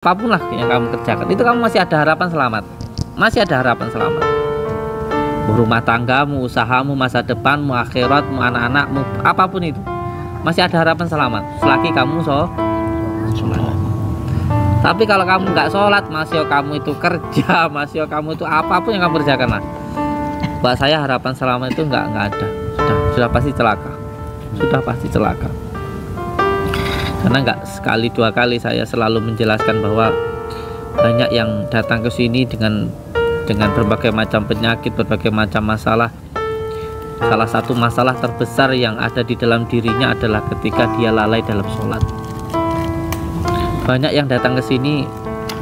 apapun lah yang kamu kerjakan, itu kamu masih ada harapan selamat. Masih ada harapan selamat. Rumah tanggamu, usahamu, masa depanmu, akhiratmu, anak-anakmu, apapun itu masih ada harapan selamat selagi kamu sholat. Tapi kalau kamu nggak sholat, masih kamu itu kerja, masih kamu itu apapun yang kamu kerjakan lah, buat saya harapan selamat itu nggak ada. Sudah pasti celaka. Sudah pasti celaka. Karena nggak sekali dua kali saya selalu menjelaskan bahwa banyak yang datang ke sini dengan berbagai macam penyakit, berbagai macam masalah. Salah satu masalah terbesar yang ada di dalam dirinya adalah ketika dia lalai dalam sholat. Banyak yang datang ke sini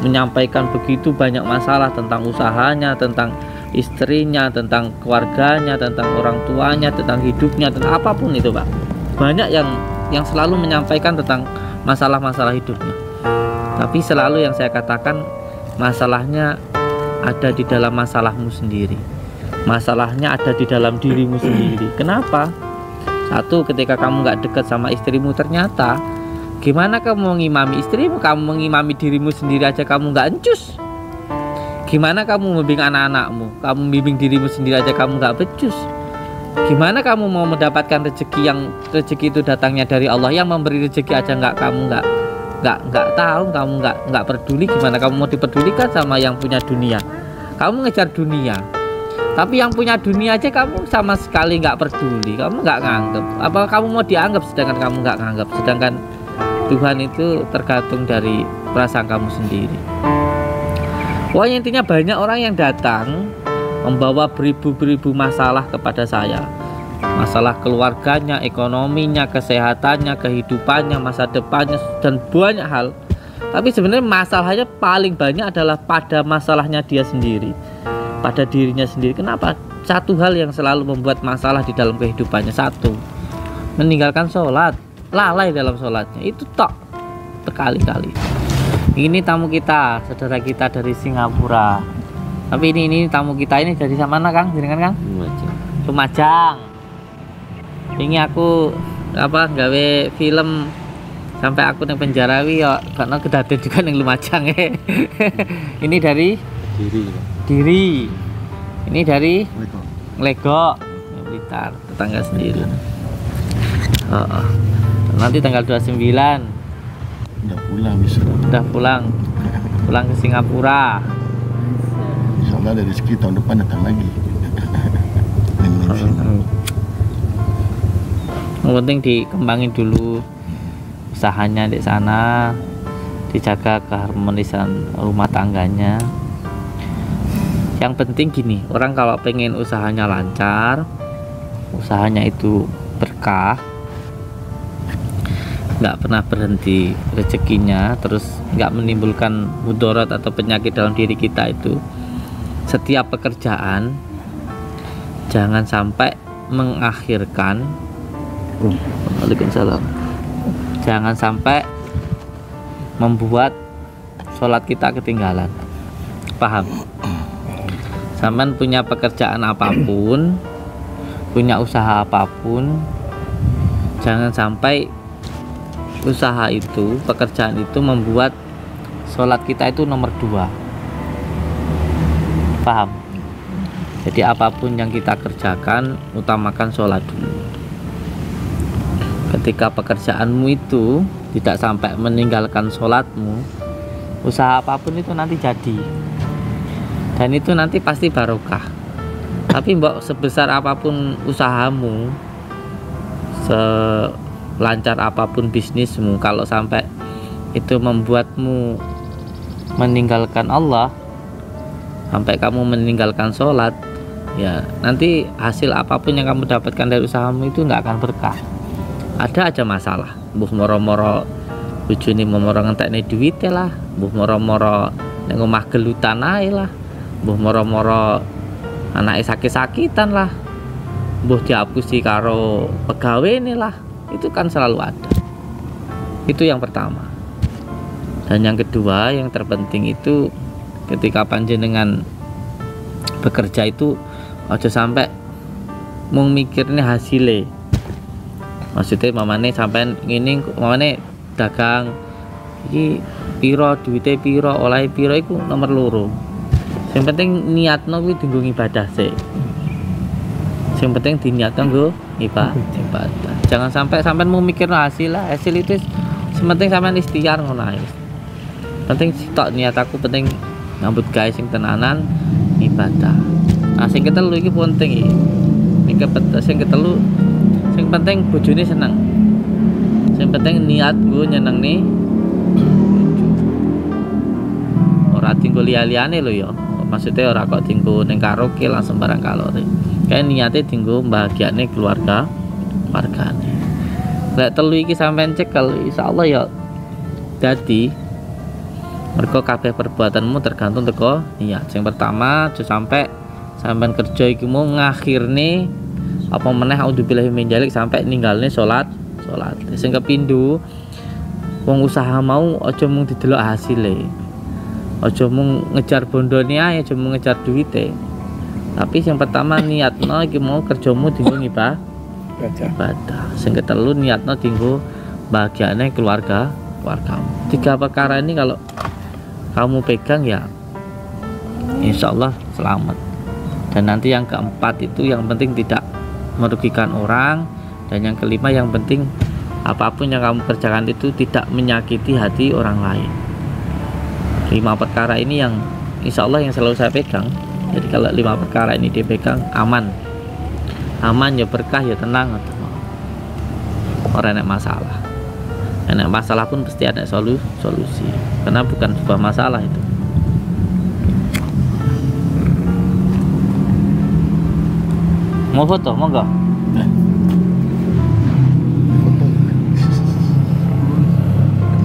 menyampaikan begitu banyak masalah tentang usahanya, tentang istrinya, tentang keluarganya, tentang orang tuanya, tentang hidupnya, tentang apapun itu, Pak. Banyak yang selalu menyampaikan tentang masalah-masalah hidupnya. Tapi selalu yang saya katakan, masalahnya ada di dalam masalahmu sendiri. Masalahnya ada di dalam dirimu sendiri. Kenapa? Satu, ketika kamu nggak dekat sama istrimu, ternyata gimana kamu mengimami istrimu? Kamu mengimami dirimu sendiri aja kamu nggak encus. Gimana kamu membimbing anak-anakmu? Kamu membimbing dirimu sendiri aja kamu nggak becus. Gimana kamu mau mendapatkan rezeki itu datangnya dari Allah, yang memberi rezeki aja kamu nggak tahu, kamu nggak peduli. Gimana kamu mau dipedulikan sama yang punya dunia? Kamu ngejar dunia, tapi yang punya dunia aja kamu sama sekali nggak peduli, kamu nggak nganggep. Apa kamu mau dianggap sedangkan kamu nggak nganggap? Sedangkan Tuhan itu tergantung dari perasaan kamu sendiri. Pokoknya intinya banyak orang yang datang membawa beribu-beribu masalah kepada saya. Masalah keluarganya, ekonominya, kesehatannya, kehidupannya, masa depannya, dan banyak hal. Tapi sebenarnya masalahnya paling banyak adalah pada masalahnya dia sendiri, pada dirinya sendiri. Kenapa? Satu hal yang selalu membuat masalah di dalam kehidupannya, satu, meninggalkan sholat, lalai dalam sholatnya. Itu tok, berkali-kali. Ini tamu kita, saudara kita dari Singapura. Tapi ini tamu kita ini dari mana, Kang? Jenengan, Kang? Lumajang. Ini aku gawe film sampai aku nang penjara wi yo karena kedaden juga nang Lumajang. Ini dari Diri. Ini dari Legok, Blitar, tetangga sendiri. Nanti tanggal 29 udah pulang bisa. Udah pulang ke Singapura. Insyaallah dari rezeki tahun depan datang lagi. Yang penting dikembangin dulu usahanya di sana, dijaga keharmonisan rumah tangganya. Yang penting gini, orang kalau pengen usahanya lancar, usahanya itu berkah, nggak pernah berhenti rezekinya, terus nggak menimbulkan mudarat atau penyakit dalam diri kita, itu setiap pekerjaan jangan sampai mengakhirkan. Waalaikumsalam. Jangan sampai membuat sholat kita ketinggalan. Paham? Sampean punya pekerjaan apapun, punya usaha apapun, jangan sampai usaha itu, pekerjaan itu membuat sholat kita itu nomor 2. Paham? Jadi apapun yang kita kerjakan, utamakan sholat dulu. Ketika pekerjaanmu itu tidak sampai meninggalkan sholatmu, usaha apapun itu nanti jadi, dan itu nanti pasti barokah. Tapi mbok sebesar apapun usahamu, selancar apapun bisnismu, kalau sampai itu membuatmu meninggalkan Allah, sampai kamu meninggalkan sholat, ya nanti hasil apapun yang kamu dapatkan dari usahamu itu nggak akan berkah. Ada aja masalah, mbuh moro-moro bojone moro ngentekne duwite lah, mbuh moro-moro ning omah gelutan ae lah, mbuh moro-moro anake sakit-sakitan lah, mbuh diapusi karo pegawene lah. Itu kan selalu ada. Itu yang pertama. Dan yang kedua, yang terpenting itu ketika panjenengan bekerja itu aja sampai mung mikirnya hasilnya. Maksudnya mamane sampean ngene, mamane dagang iki piro duwite piro oleh piro iku nomor loro. Sing penting niatno kuwi dienggo ibadah sik. Sing penting diniatno nggo ibadah. Jangan sampai sampean mau mikir hasil lah. Hasil itu sementing sampean ikhtiar ngono ae. Penting sitok niat aku penting ngambut gawe sing tenanan ibadah. Nah sing ketelu iki penting iki. Sing ketelu sing penting bojone seneng. Sing penting niat gue nyenengne ora tinggal liya-liyane lho ya. Maksudnya ora kok tinggal ning karaoke langsung barang kalori. Kayak niatnya tinggal bahagiane keluargane. Lek telu iki sampean cekel insyaallah ya dadi mergo kabeh perbuatanmu tergantung teko niat. Yang pertama aja sampai sampean kerja iki mau ngakhirne apa meneh auzubillahi min dzalik sampai ninggalne salat. Sing kepindho wong usaha mau aja mung didelok hasile. Aja mung ngejar bondone ae, aja mung ngejar duwite. Tapi yang pertama niatno iki mau kerjamu dienggo ibadah. Sing ketelu niatno dienggo bahagiane keluargamu. 3 perkara ini kalau kamu pegang ya insyaallah selamat. Dan nanti yang keempat itu yang penting tidak merugikan orang. Dan yang kelima yang penting apapun yang kamu kerjakan itu tidak menyakiti hati orang lain. 5 perkara ini yang insya Allah yang selalu saya pegang. Jadi kalau 5 perkara ini dipegang aman ya berkah ya tenang. Orang enak masalah. Enak masalah pun pasti ada solusi. Karena bukan sebuah masalah itu. Mau foto? Mau enggak?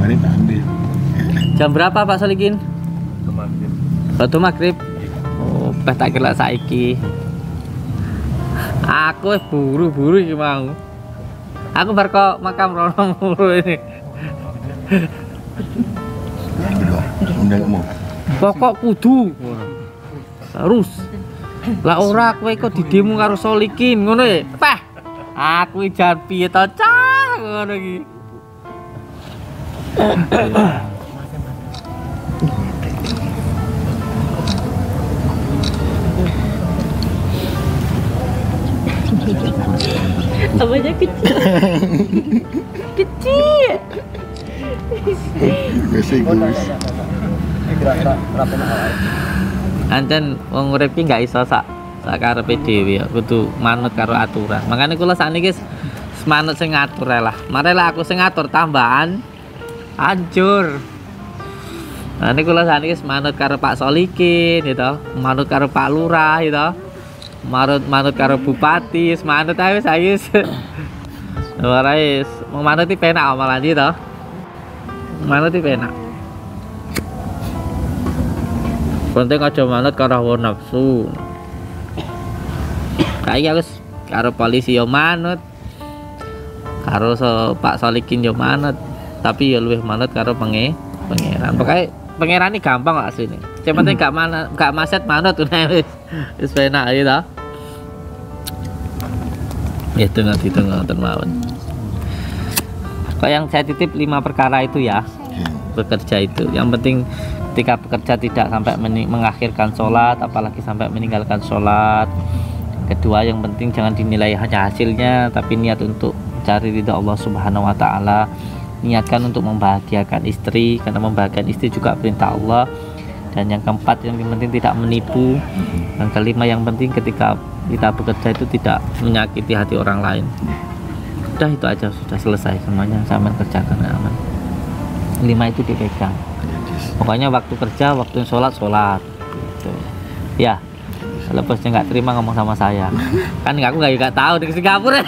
Kemarin tak ambil. Jam berapa Pak Solikin? Waktu maghrib. Oh, pas tak kira saiki. Aku buru-buru iki mau. Aku bar kok makam rono mulu ini. Undang mau. Pokok kudu. Harus. Lah ora kowe kok didemo karo Solikin ngono ya. Pah. Aku jan piye to cah ngono iki. Apanya kecil? Kecil. Biasa Gus. Ancen wong urip ki gak iso sak karepe dhewe ya, kudu manut karo aturan. Makane kula sakniki manut sing ngatur ae lah. Marela aku sing ngatur tambahan hancur. Nah niku kula sakniki manut karo Pak Solikin gitu, manut karo Pak Lurah gitu. Manut karo bupati, manut ae wis ayo. Ora wis, manut iki penak malah iki to. Manut iki penak. Penting aja manut karo hawa nafsu. Kayak wis karo polisi yo manut. Karo Pak Solikin yo manut, tapi yo luwih manut karo pangeran. Pokoke pangeran iki gampang kok asline. Yang penting gak maset manut wis penak ae to. Ya itu ngoten mawon. Kok yang saya titip 5 perkara itu ya. Bekerja itu. Yang penting ketika bekerja tidak sampai mengakhirkan sholat, apalagi sampai meninggalkan sholat. Kedua yang penting jangan dinilai hanya hasilnya, tapi niat untuk cari ridha Allah Subhanahu wa taala. Niatkan untuk membahagiakan istri, karena membahagiakan istri juga perintah Allah. Dan yang keempat yang penting tidak menipu. Yang kelima yang penting ketika kita bekerja itu tidak menyakiti hati orang lain. Udah itu aja, sudah selesai semuanya, sama kerjakan aman. 5 itu dipegang. Pokoknya waktu kerja, waktu sholat gitu. Ya, kalau bosnya nggak terima ngomong sama saya, kan aku nggak tahu di Singapura.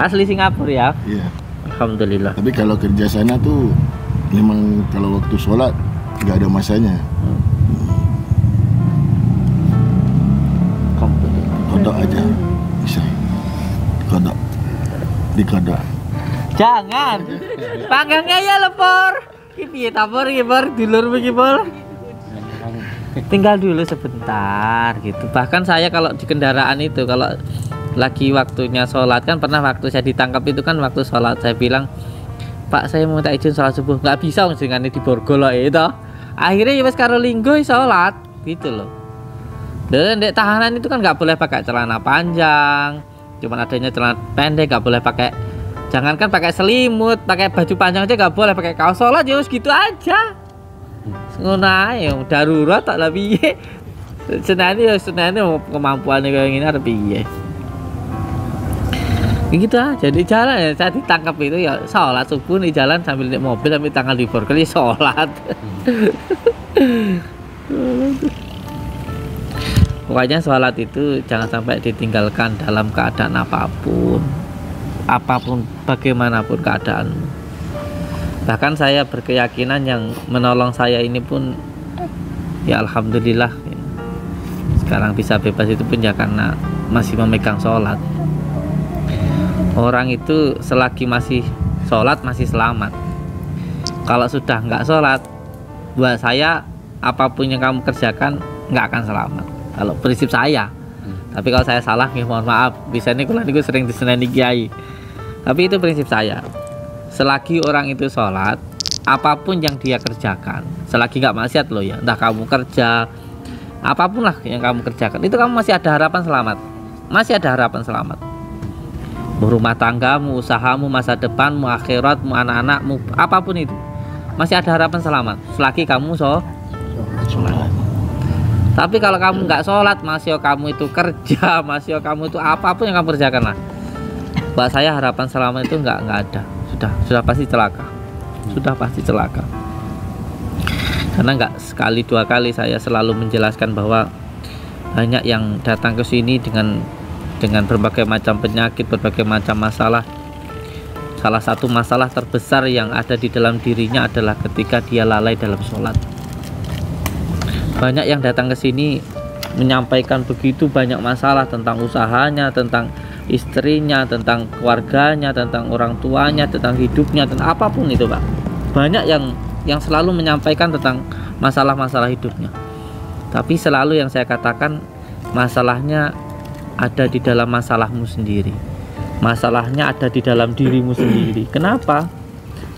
Asli Singapura ya. Iya. Alhamdulillah. Tapi kalau kerja sana tuh memang kalau waktu sholat nggak ada masanya. Kodok aja bisa. Kodok. Dikodok. Jangan. Panggangnya ya lepor. Piye tapor iki, Por? Dulur iki, Por. Tinggal dulu sebentar gitu. Bahkan saya kalau di kendaraan itu kalau lagi waktunya sholat kan, pernah waktu saya ditangkap itu kan waktu sholat, saya bilang, Pak saya mau minta izin sholat subuh, nggak bisa dengan di borgol itu. Akhirnya ya wes karo linggo sholat gitu loh. Dan di tahanan itu kan nggak boleh pakai celana panjang, cuman adanya celana pendek, nggak boleh pakai, jangankan pakai selimut, pakai baju panjang aja nggak boleh, pakai kaos sholat ya wes gitu aja. Ngono ae darurat tak lah piye. Senane kemampuannya kayak gini ada piye. Gitu aja di jalan ya, saya ditangkap itu ya sholat subuh di jalan sambil naik mobil sambil tanggal di borgol ya sholat. Pokoknya sholat itu jangan sampai ditinggalkan dalam keadaan apapun bagaimanapun keadaanmu. Bahkan saya berkeyakinan yang menolong saya ini pun ya alhamdulillah ya, sekarang bisa bebas itu pun ya karena masih memegang sholat. Orang itu selagi masih sholat masih selamat. Kalau sudah nggak sholat, buat saya apapun yang kamu kerjakan nggak akan selamat. Kalau prinsip saya. Tapi kalau saya salah, ya mohon maaf. Biasanya kalau aku sering diseneni kiai. Tapi itu prinsip saya. Selagi orang itu sholat, apapun yang dia kerjakan, selagi nggak maksiat loh ya, entah kamu kerja, apapun lah yang kamu kerjakan, itu kamu masih ada harapan selamat. Masih ada harapan selamat. Rumah tanggamu, usahamu, masa depanmu, akhiratmu, anak-anakmu, apapun itu masih ada harapan selamat selagi kamu sholat. Tapi kalau kamu nggak sholat, masih kamu itu kerja, masih kamu itu apapun yang kamu kerjakan lah, buat saya harapan selamat itu nggak ada. Sudah pasti celaka. Sudah pasti celaka. Karena nggak sekali dua kali saya selalu menjelaskan bahwa banyak yang datang ke sini dengan berbagai macam penyakit, berbagai macam masalah. Salah satu masalah terbesar yang ada di dalam dirinya adalah ketika dia lalai dalam sholat. Banyak yang datang ke sini menyampaikan begitu banyak masalah tentang usahanya, tentang istrinya, tentang keluarganya, tentang orang tuanya, tentang hidupnya, tentang apapun itu Pak. Banyak yang selalu menyampaikan tentang masalah-masalah hidupnya. Tapi selalu yang saya katakan, masalahnya ada di dalam masalahmu sendiri. Masalahnya ada di dalam dirimu sendiri. Kenapa?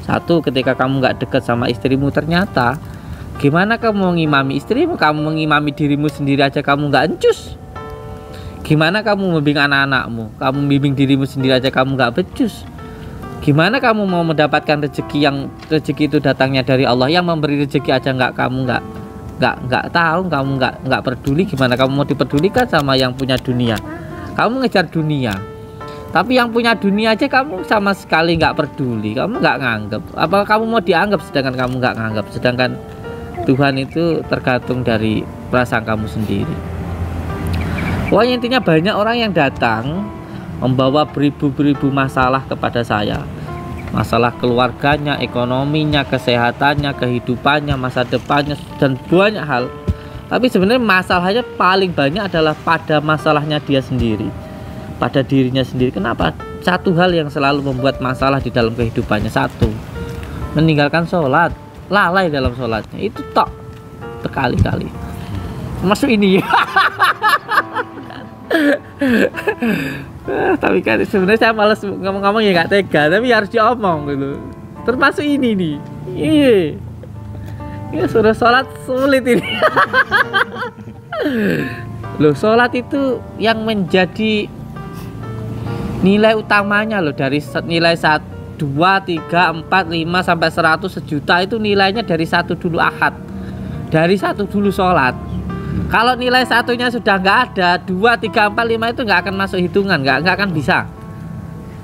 Satu, ketika kamu nggak dekat sama istrimu, ternyata gimana kamu mengimami istrimu, kamu mengimami dirimu sendiri aja kamu nggak encus. Gimana kamu membimbing anak-anakmu, kamu membimbing dirimu sendiri aja kamu nggak becus. Gimana kamu mau mendapatkan rezeki yang rezeki itu datangnya dari Allah, yang memberi rezeki aja kamu nggak tahu, kamu nggak peduli, gimana kamu mau dipedulikan sama yang punya dunia? Kamu ngejar dunia, tapi yang punya dunia aja kamu sama sekali nggak peduli, kamu nggak nganggap. Apa kamu mau dianggap sedangkan kamu nggak nganggap? Sedangkan Tuhan itu tergantung dari perasaan kamu sendiri. Pokoknya intinya banyak orang yang datang membawa beribu-beribu masalah kepada saya. Masalah keluarganya, ekonominya, kesehatannya, kehidupannya, masa depannya, dan banyak hal. Tapi sebenarnya masalahnya paling banyak adalah pada masalahnya dia sendiri, pada dirinya sendiri. Kenapa? Satu hal yang selalu membuat masalah di dalam kehidupannya, satu, meninggalkan sholat, lalai dalam sholatnya. Itu tok, berkali-kali. Masuk ini. Tapi kan sebenarnya saya malas ngomong-ngomong ya nggak tega, tapi harus diomong gitu. Termasuk ini nih, iya, suruh sholat sulit ini. Loh, sholat itu yang menjadi nilai utamanya loh, dari nilai 1, 2, 3, 4, 5 sampai 100 sejuta itu nilainya dari 1 dulu ahad, dari 1 dulu sholat. Kalau nilai satunya sudah nggak ada, 2, 3, 4, 5 itu nggak akan masuk hitungan, nggak akan bisa.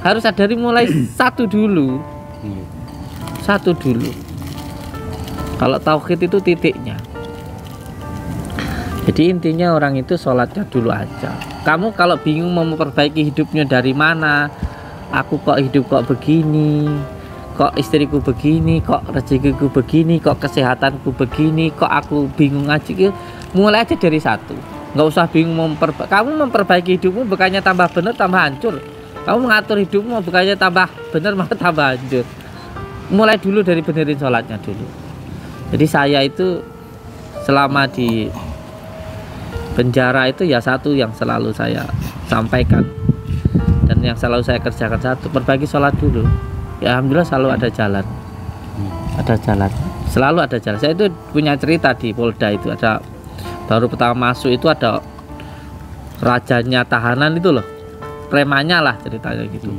Harus dari mulai 1 dulu, 1 dulu. Kalau tauhid itu titiknya. Jadi intinya orang itu sholatnya dulu aja. Kamu kalau bingung mau memperbaiki hidupnya dari mana, aku kok hidup kok begini, kok istriku begini, kok rezekiku begini, kok kesehatanku begini, kok aku bingung ngaji. Mulai aja dari 1. Nggak usah bingung kamu memperbaiki hidupmu, bukannya tambah benar tambah hancur. Kamu mengatur hidupmu, bukannya tambah benar malah tambah hancur. Mulai dulu dari benerin sholatnya dulu. Jadi saya itu selama di penjara itu ya satu yang selalu saya sampaikan, dan yang selalu saya kerjakan satu, perbaiki sholat dulu. Ya alhamdulillah selalu ada jalan, selalu ada jalan. Saya itu punya cerita di Polda itu, ada baru pertama masuk itu ada rajanya tahanan itu loh, premannya lah ceritanya gitu.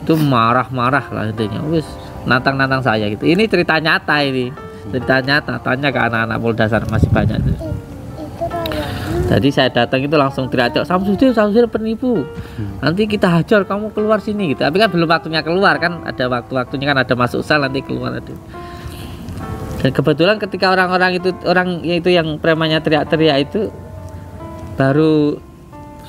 Itu marah-marah lah intinya, wis nantang saya gitu. Ini cerita nyata ini, cerita nyata. Tanya ke anak-anak Polda sana masih banyak itu. Jadi saya datang itu langsung teriak, Samsudin penipu, nanti kita hajar, kamu keluar sini gitu. Tapi kan belum waktunya keluar kan, ada waktu-waktunya kan, ada masuk sel nanti keluar ada. Dan kebetulan ketika orang itu yang premannya teriak-teriak itu, baru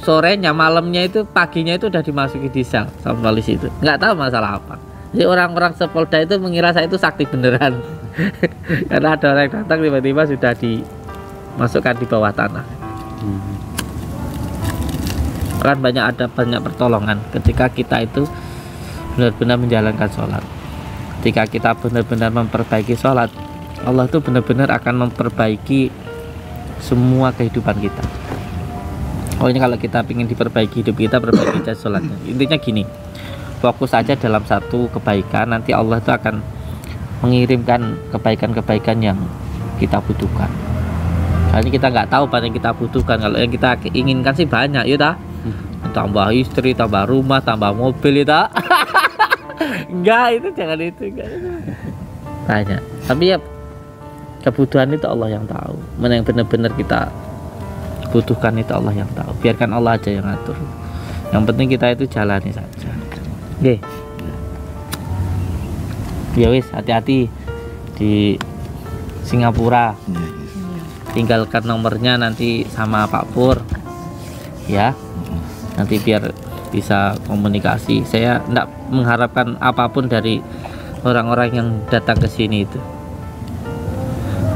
sorenya, malamnya itu, paginya itu udah dimasuki di sel sama polisi itu. Nggak tahu masalah apa. Jadi orang-orang sepolda itu mengira saya itu sakti beneran. Karena ada orang yang datang tiba-tiba sudah dimasukkan di bawah tanah. Kan ada banyak pertolongan ketika kita itu benar-benar menjalankan sholat. Ketika kita benar-benar memperbaiki sholat, Allah itu benar-benar akan memperbaiki semua kehidupan kita. Oh ini kalau kita ingin diperbaiki hidup kita, perbaiki aja sholatnya. Intinya gini, fokus aja dalam satu kebaikan, nanti Allah itu akan mengirimkan kebaikan-kebaikan yang kita butuhkan. Soalnya kita nggak tahu apa yang kita butuhkan. Kalau yang kita inginkan sih banyak, ya tak? Tambah istri, tambah rumah, tambah mobil, ya tak? Enggak, itu jangan itu, enggak. Banyak. Tapi ya kebutuhan itu Allah yang tahu. Mana yang benar-benar kita butuhkan itu Allah yang tahu. Biarkan Allah aja yang atur. Yang penting kita itu jalani saja. Oke. Ya wis, hati-hati di Singapura. Tinggalkan nomornya nanti sama Pak Pur, ya. Nanti biar bisa komunikasi. Saya tidak mengharapkan apapun dari orang-orang yang datang ke sini itu.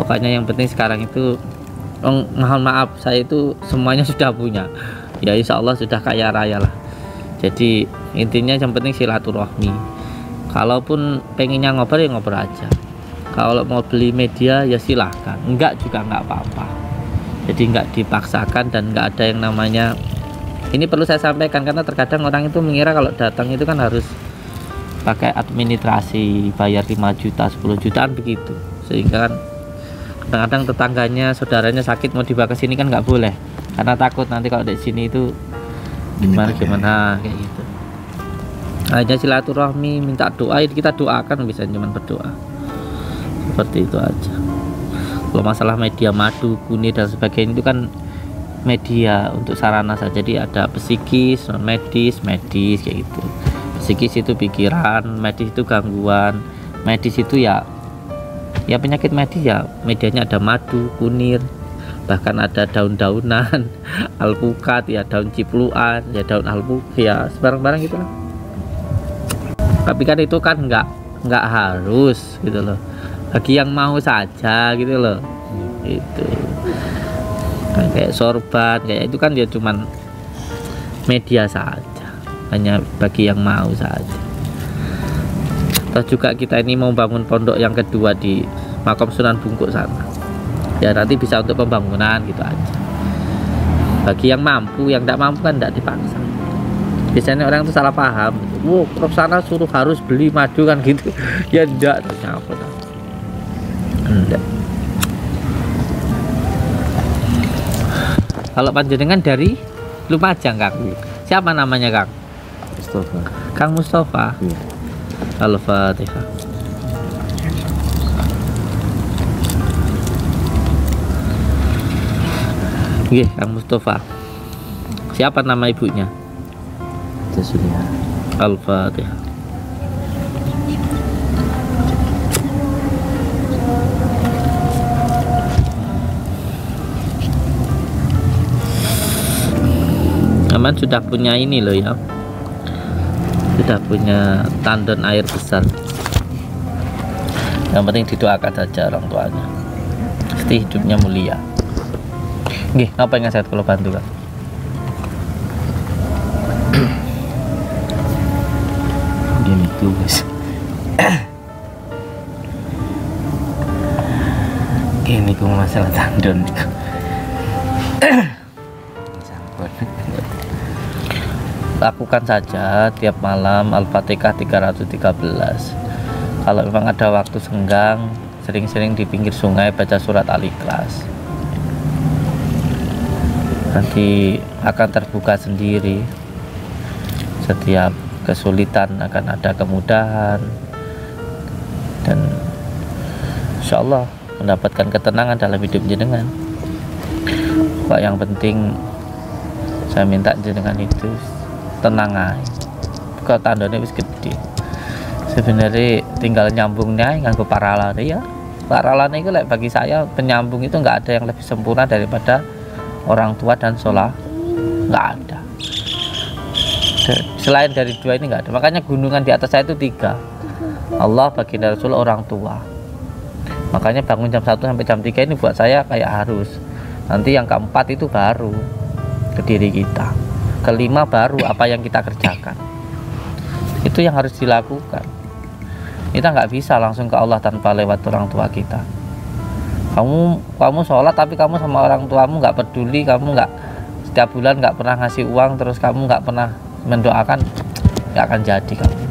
Pokoknya yang penting sekarang itu, mohon maaf, saya itu semuanya sudah punya. Ya insya Allah sudah kaya raya lah. Jadi intinya yang penting silaturahmi. Kalaupun pengennya ngobrol ya ngobrol aja. Kalau mau beli media ya silahkan, enggak juga enggak apa-apa. Jadi enggak dipaksakan dan enggak ada yang namanya. Ini perlu saya sampaikan karena terkadang orang itu mengira kalau datang itu kan harus pakai administrasi, bayar 5 juta, 10 jutaan begitu. Sehingga kan kadang-kadang tetangganya, saudaranya sakit mau dibawa ke sini kan nggak boleh. Karena takut nanti kalau di sini itu gimana kayak gitu. Hanya silaturahmi, minta doa, kita doakan, bisa cuma berdoa. Seperti itu aja. Kalau masalah media madu, kunir dan sebagainya itu kan media untuk sarana saja. Jadi ada psikis, non medis, medis kayak gitu. Psikis itu pikiran, medis itu gangguan, medis itu ya penyakit medis ya. Medianya ada madu, kunir, bahkan ada daun-daunan, alpukat ya, daun cipluan ya, daun alpukat ya, sebarang-barang gitu lah. Tapi kan itu kan nggak harus gitu loh, bagi yang mau saja gitu loh. Itu kayak sorban kayak itu kan dia cuman media saja, hanya bagi yang mau saja. Terus juga kita ini mau bangun pondok yang kedua di Makam Sunan Bungkuk sana, ya nanti bisa untuk pembangunan gitu aja. Bagi yang mampu, yang tidak mampu kan tidak dipaksa. Biasanya orang itu salah paham, wow, Prof sana suruh harus beli madu kan gitu. Ya enggak, ternyata enggak. Kalau panjenengan dari Lumajang, Kang. Siapa namanya, Kang? Mustafa. Kang Mustafa. Iya. Al-Fatihah. Nggih, Kang Mustafa. Siapa nama ibunya? Jasulia. Al-Fatihah. Aman sudah punya ini loh ya, sudah punya tandon air besar. Yang penting didoakan saja orang tuanya, pasti hidupnya mulia. Nggih, apa yang saya kalau bantu, Kang? Gini tuh guys. Ini ku masalah tandon lakukan saja tiap malam Al-Fatihah 313. Kalau memang ada waktu senggang, sering-sering di pinggir sungai baca surat Al-Ikhlas. Nanti akan terbuka sendiri. Setiap kesulitan akan ada kemudahan, dan insya Allah mendapatkan ketenangan dalam hidup jenengan. Pak, yang penting saya minta jenengan itu tenang aja. Kok tandanya wis gede. Sebenarnya tinggal nyambungnya nganggo paralane ya. Paralane itu bagi saya penyambung itu nggak ada yang lebih sempurna daripada orang tua dan sholat. Nggak ada. Selain dari dua ini nggak ada. Makanya gunungan di atas saya itu 3. Allah, baginda Rasul, orang tua. Makanya bangun jam 1 sampai jam 3 ini buat saya kayak harus. Nanti yang keempat itu baru ke diri kita. Kelima baru apa yang kita kerjakan. Itu yang harus dilakukan. Kita nggak bisa langsung ke Allah tanpa lewat orang tua kita. Kamu sholat tapi kamu sama orang tuamu nggak peduli, kamu nggak setiap bulan nggak pernah ngasih uang, terus kamu nggak pernah mendoakan, nggak akan jadi kamu.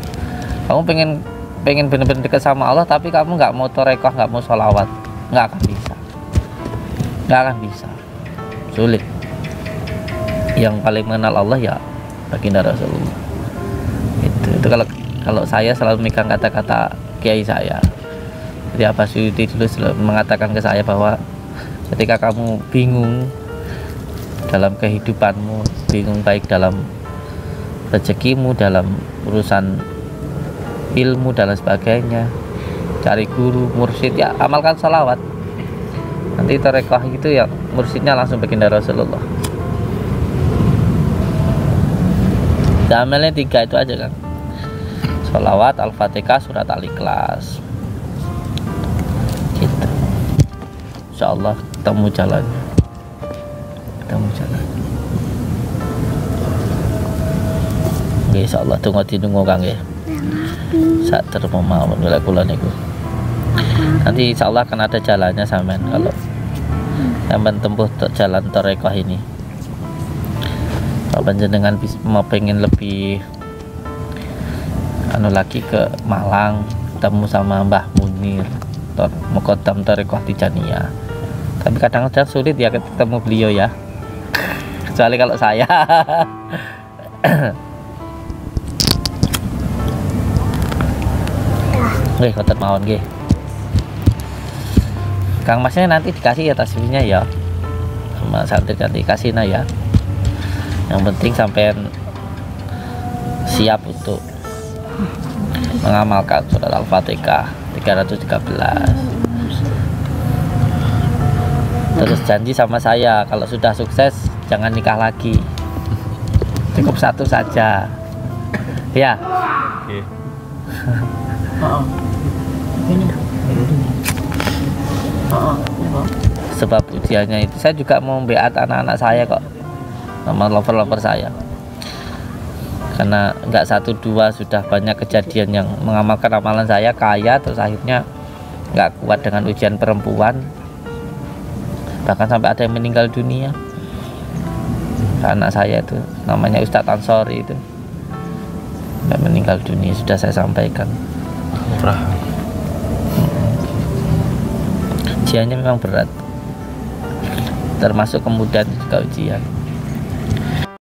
Kamu pengen bener-bener dekat sama Allah tapi kamu nggak mau torekoh, nggak mau sholawat, nggak akan bisa, sulit. Yang paling mengenal Allah ya baginda Rasulullah. Itu kalau saya selalu megang kata-kata kiai saya. Jadi Abbas Suyuti dulu selalu mengatakan ke saya bahwa ketika kamu bingung dalam kehidupanmu, bingung baik dalam rezekimu, dalam urusan ilmu dan lain sebagainya, cari guru, mursyid, ya amalkan salawat. Nanti tarekoh itu ya mursyidnya langsung baginda Rasulullah. Amalnya 3 itu aja kan, salawat, Al-Fatihah, surat Al-Ikhlas gitu. Insya Allah ketemu jalannya. Oke, insya Allah tunggu kang ya. Saat termemauan oleh kula niku. Nanti insya Allah akan ada jalannya sampean kalau sampean tempuh jalan tarekoh ini. Kalau panjenengan mau pengen lebih lagi ke Malang, ketemu sama Mbah Munir, Muqaddam Tarekoh Tijaniyah. Tapi kadang-kadang sulit ya ketemu beliau ya. Kecuali kalau saya. Nggih, kotor mawon nggih. Kang Masnya nanti dikasih ya tasbihnya ya. Sama santri nanti kasih ya. Yang penting sampean siap untuk mengamalkan surat Al-Fatihah 313. Terus janji sama saya kalau sudah sukses jangan nikah lagi, cukup 1 saja ya. Sebab ujiannya itu saya juga mau beat anak-anak saya kok, sama lover-lover saya, karena nggak 1-2 sudah banyak kejadian yang mengamalkan amalan saya kaya, terus akhirnya nggak kuat dengan ujian perempuan, bahkan sampai ada yang meninggal dunia. Anak saya itu namanya Ustadz Ansori itu sampai meninggal dunia, sudah saya sampaikan. Ujiannya memang berat, termasuk kemudian juga ujian.